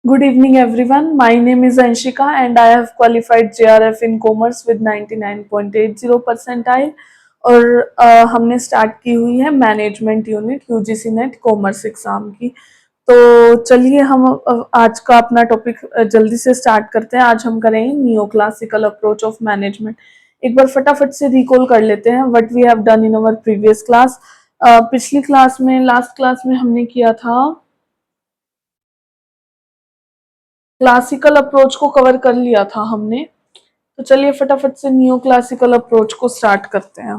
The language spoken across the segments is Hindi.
Good evening, everyone. My name is Anshika, and I have qualified JRF in Commerce with 99.80 percentile. और हमने स्टार्ट की हुई है management unit UGC net commerce exam की। तो चलिए हम आज का अपना टॉपिक जल्दी से स्टार्ट करते हैं। आज हम करेंगे neo classical approach of management. एक बार फटाफट से रिकॉल कर लेते हैं what we have done in our previous class. पिछली क्लास में लास्ट क्लास में हमने किया था क्लासिकल अप्रोच को कवर कर लिया था हमने। तो चलिए फटाफट से नियो क्लासिकल अप्रोच को स्टार्ट करते हैं।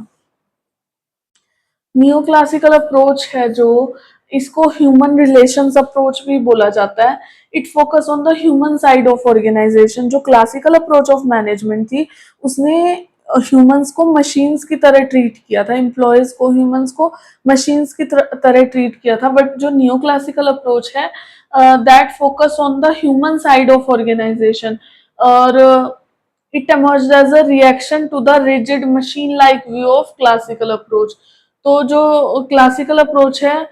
नियो क्लासिकल अप्रोच है जो, इसको ह्यूमन रिलेशंस अप्रोच भी बोला जाता है। It focus on the human side of organization. जो क्लासिकल अप्रोच ऑफ मैनेजमेंट थी उसने ह्यूमंस को मशीन्स की तरह ट्रीट किया था, एम्प्लॉयज को ह्यूमंस को मशीन्स की तरह ट्रीट किया था। बट जो नियो क्लासिकल अप्रोच है that focus on the human side of organization, और it emerged as a reaction to the rigid machine like view of classical approach। तो जो क्लासिकल अप्रोच है,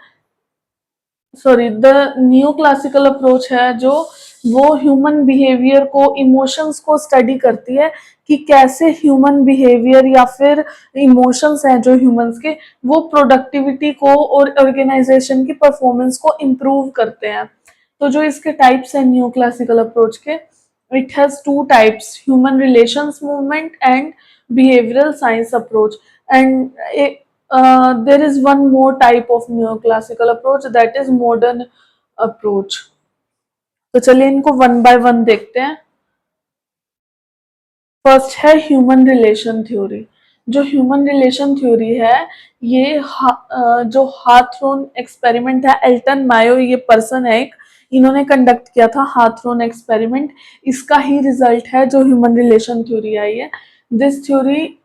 sorry, the new classical approach है जो वो ह्यूमन बिहेवियर को, इमोशंस को स्टडी करती है कि कैसे ह्यूमन बिहेवियर या फिर इमोशंस हैं जो ह्यूमंस के, वो प्रोडक्टिविटी को और ऑर्गेनाइजेशन की परफॉर्मेंस को इम्प्रूव करते हैं। तो जो इसके टाइप्स हैं न्यू क्लासिकल अप्रोच के, it has two types: human relations movement and behavioral science approach। And there is one more type of neoclassical approach, that is modern approach। तो चलिए इनको वन बाय वन देखते हैं। फर्स्ट है ह्यूमन रिलेशन थ्योरी। जो ह्यूमन रिलेशन थ्योरी है ये जो हाथरोन एक्सपेरिमेंट है, एल्टन मायो ये पर्सन है एक, इन्होंने कंडक्ट किया था हाथरोन एक्सपेरिमेंट। इसका ही रिजल्ट है जो ह्यूमन रिलेशन थ्योरी आई है। This theory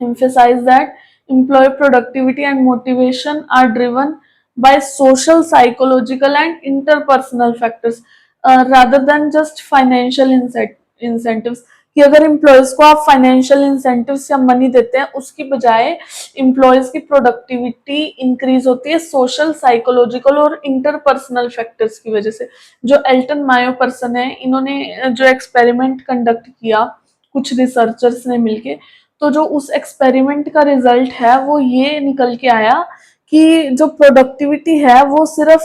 emphasize that employee productivity and motivation are driven by social, psychological and interpersonal factors rather than just financial incentives। कि अगर एम्प्लॉयज को आप फाइनेंशियल इंसेंटिव्स या मनी देते हैं उसकी बजाय एम्प्लॉयज की प्रोडक्टिविटी इंक्रीज होती है सोशल, साइकोलॉजिकल और इंटरपर्सनल फैक्टर्स की वजह से। जो एल्टन मायो पर्सन है, इन्होंने जो एक्सपेरिमेंट कंडक्ट किया कुछ रिसर्चर्स ने मिलके, तो जो उस एक्सपेरिमेंट का रिजल्ट है वो ये निकल के आया कि जो प्रोडक्टिविटी है वो सिर्फ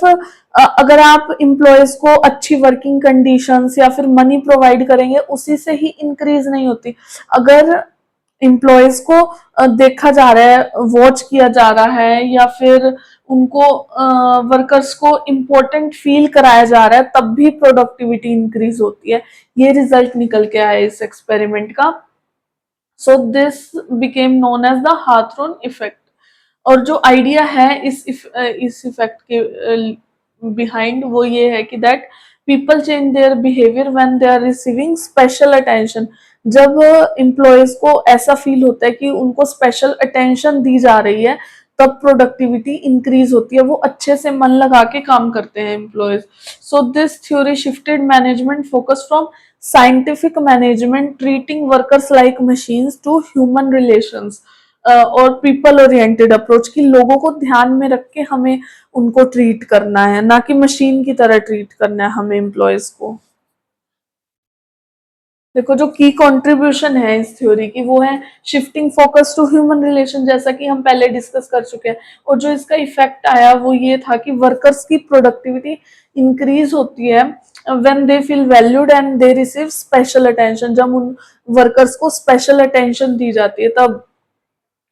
अगर आप एम्प्लॉयज को अच्छी वर्किंग कंडीशंस या फिर मनी प्रोवाइड करेंगे उसी से ही इंक्रीज नहीं होती। अगर एम्प्लॉयज को देखा जा रहा है, वॉच किया जा रहा है, या फिर उनको वर्कर्स को इम्पोर्टेंट फील कराया जा रहा है, तब भी प्रोडक्टिविटी इंक्रीज होती है। ये रिजल्ट निकल के आया इस एक्सपेरिमेंट का। So this became known as the Hawthorne effect. और जो आइडिया है इस इफेक्ट के बिहाइंड वो ये है कि that people change their behaviour when they are receiving special attention. जब एम्प्लॉयज को ऐसा फील होता है कि उनको स्पेशल अटेंशन दी जा रही है तब प्रोडक्टिविटी इंक्रीज होती है, वो अच्छे से मन लगा के काम करते हैं employees. So this theory shifted management focus from scientific management treating workers like machines to human relations और पीपल ओरिएंटेड अप्रोच, की लोगों को ध्यान में रख के हमें उनको ट्रीट करना है, ना कि मशीन की तरह ट्रीट करना है हमें एम्प्लॉयज को। देखो जो की कंट्रीब्यूशन है इस थ्योरी की वो है shifting focus to human relation, जैसा कि हम पहले डिस्कस कर चुके हैं। और जो इसका इफेक्ट आया वो ये था कि वर्कर्स की प्रोडक्टिविटी इंक्रीज होती है when they feel valued and they receive special attention. जब उन वर्कर्स को स्पेशल अटेंशन दी जाती है तब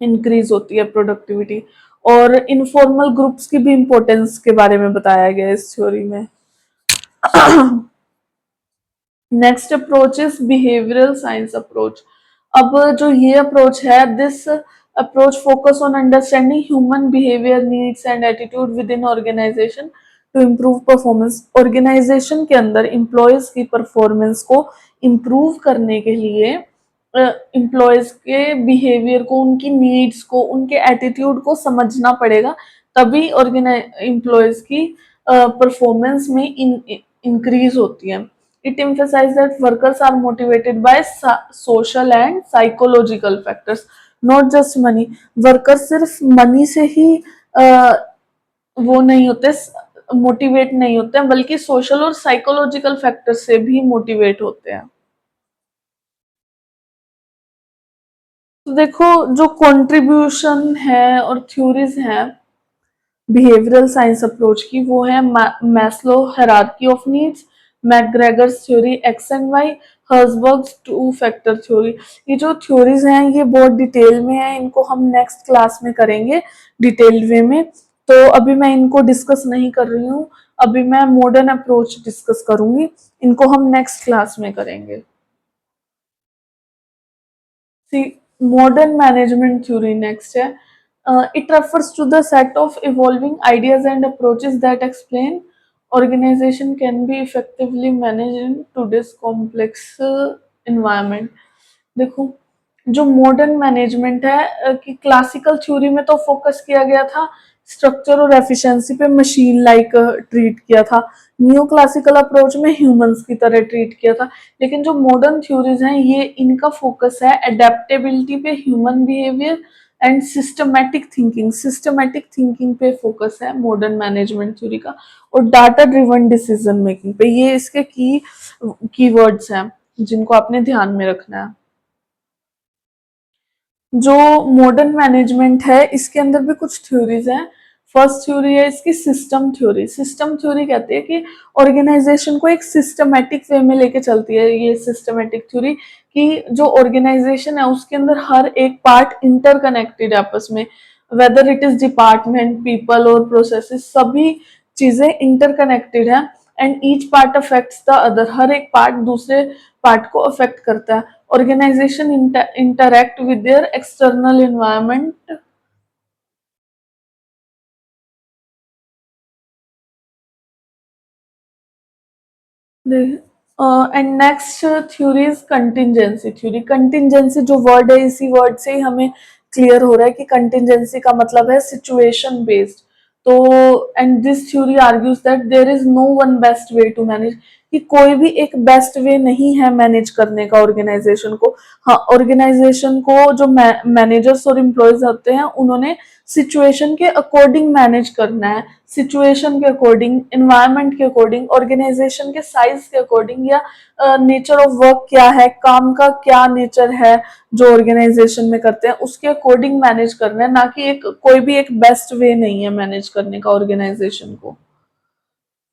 इंक्रीज होती है प्रोडक्टिविटी। और इनफॉर्मल ग्रुप्स की भी इंपॉर्टेंस के बारे में बताया गया इस थ्योरी में। Next approach is behavioural science approach. अब जो ये अप्रोच है, this approach focus on understanding human behaviour, needs and attitude within organization to improve performance. Organization के अंदर एम्प्लॉयज की परफॉर्मेंस को इम्प्रूव करने के लिए एम्प्लॉयज के बिहेवियर को, उनकी नीड्स को, उनके एटीट्यूड को समझना पड़ेगा, तभी एम्प्लॉयज की परफॉर्मेंस में इंक्रीज होती है। It emphasizes that workers are motivated by social and psychological factors, not just money। Worker सिर्फ मनी से ही वो नहीं होते, मोटिवेट नहीं होते हैं, बल्कि सोशल और साइकोलॉजिकल फैक्टर से भी मोटिवेट होते हैं। तो देखो, जो कंट्रीब्यूशन है और थ्योरीज हैं बिहेवियरल साइंस अप्रोच की, वो है Maslow hierarchy of needs, McGregor's theory, X and Y, Herzberg's two factor theory. ये जो थ्योरीज हैं ये बहुत डिटेल में है, इनको हम नेक्स्ट क्लास में करेंगे डिटेल वे में। तो अभी मैं इनको डिस्कस नहीं कर रही हूँ, अभी मैं मॉडर्न अप्रोच डिस्कस करूंगी, इनको हम नेक्स्ट क्लास में करेंगे। See, modern management theory next है. It refers to the set of evolving ideas and approaches that explain organization can be effectively managed in today's complex environment. देखो, जो मॉडर्न मैनेजमेंट है कि क्लासिकल थ्योरी में तो फोकस किया गया था स्ट्रक्चर और एफिशिएंसी पे, मशीन लाइक ट्रीट किया था। न्यू क्लासिकल अप्रोच में ह्यूमंस की तरह ट्रीट किया था। लेकिन जो मॉडर्न थ्योरीज हैं ये इनका फोकस है एडेप्टेबिलिटी पे, human behaviour and systematic thinking पे फोकस है मॉडर्न मैनेजमेंट थ्योरी का, और डाटा ड्रिवन डिसीजन मेकिंग पे। ये इसके कीवर्ड्स हैं जिनको आपने ध्यान में रखना है। जो मॉडर्न मैनेजमेंट है इसके अंदर भी कुछ थ्योरीज हैं। फर्स्ट थ्योरी है इसकी सिस्टम थ्योरी। सिस्टम थ्योरी कहती है कि ऑर्गेनाइजेशन को एक सिस्टमेटिक वे में लेके चलती है ये सिस्टमेटिक थ्योरी, कि जो ऑर्गेनाइजेशन है उसके अंदर हर एक पार्ट इंटरकनेक्टेड है आपस में, whether it is department, people और प्रोसेसेस, सभी चीजें इंटरकनेक्टेड है and each part affects the other. हर एक पार्ट दूसरे पार्ट को अफेक्ट करता है। Organisation interact with their external environment. And next theory is contingency theory. Contingency जो वर्ड है इसी वर्ड से ही हमें क्लियर हो रहा है कि कंटिंजेंसी का मतलब है सिचुएशन बेस्ड। तो and this theory argues that there is no one best way to manage, कि कोई भी एक बेस्ट वे नहीं है मैनेज करने का ऑर्गेनाइजेशन को। हाँ, ऑर्गेनाइजेशन को जो मैनेजर्स और एम्प्लॉयज होते हैं उन्होंने सिचुएशन के अकॉर्डिंग मैनेज करना है, सिचुएशन के अकॉर्डिंग, एनवायरनमेंट के अकॉर्डिंग, ऑर्गेनाइजेशन के साइज के अकॉर्डिंग, या नेचर ऑफ वर्क क्या है, काम का क्या नेचर है जो ऑर्गेनाइजेशन में करते हैं उसके अकॉर्डिंग मैनेज करना है, ना कि एक कोई भी एक बेस्ट वे नहीं है मैनेज करने का ऑर्गेनाइजेशन को।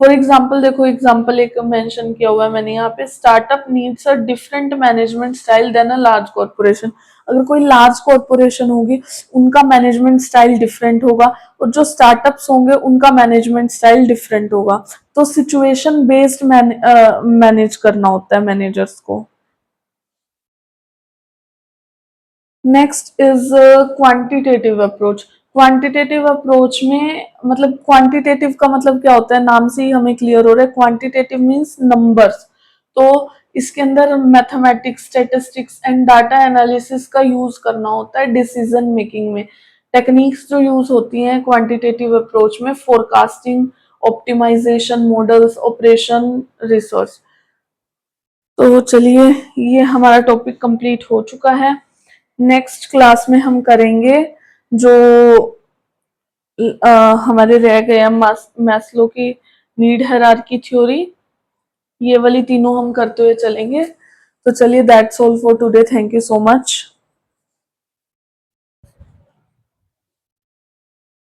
फॉर एग्जाम्पल देखो, एग्जाम्पल एक मेंशन किया हुआ है मैंने यहाँ पे, startup needs a different management style than a large corporation. अगर कोई लार्ज कॉर्पोरेशन होगी उनका मैनेजमेंट स्टाइल डिफरेंट होगा, और जो स्टार्टअप्स होंगे उनका मैनेजमेंट स्टाइल डिफरेंट होगा। तो सिचुएशन बेस्ड मैनेज करना होता है मैनेजर्स को। Next is quantitative approach. Quantitative approach में मतलब, क्वांटिटेटिव का मतलब क्या होता है, नाम से ही हमें क्लियर हो रहा है। Quantitative means numbers. तो इसके अंदर mathematics, statistics and data analysis का यूज करना होता है डिसीजन मेकिंग में। टेक्निक्स जो यूज होती हैं क्वांटिटेटिव अप्रोच में, forecasting, optimization, models, operation, research. तो चलिए, ये हमारा टॉपिक कंप्लीट हो चुका है। नेक्स्ट क्लास में हम करेंगे जो हमारे रह गए मैस्लो की नीड हायरार्की थ्योरी, ये वाली तीनों हम करते हुए चलेंगे। तो चलिए, that's all for today, thank you so much.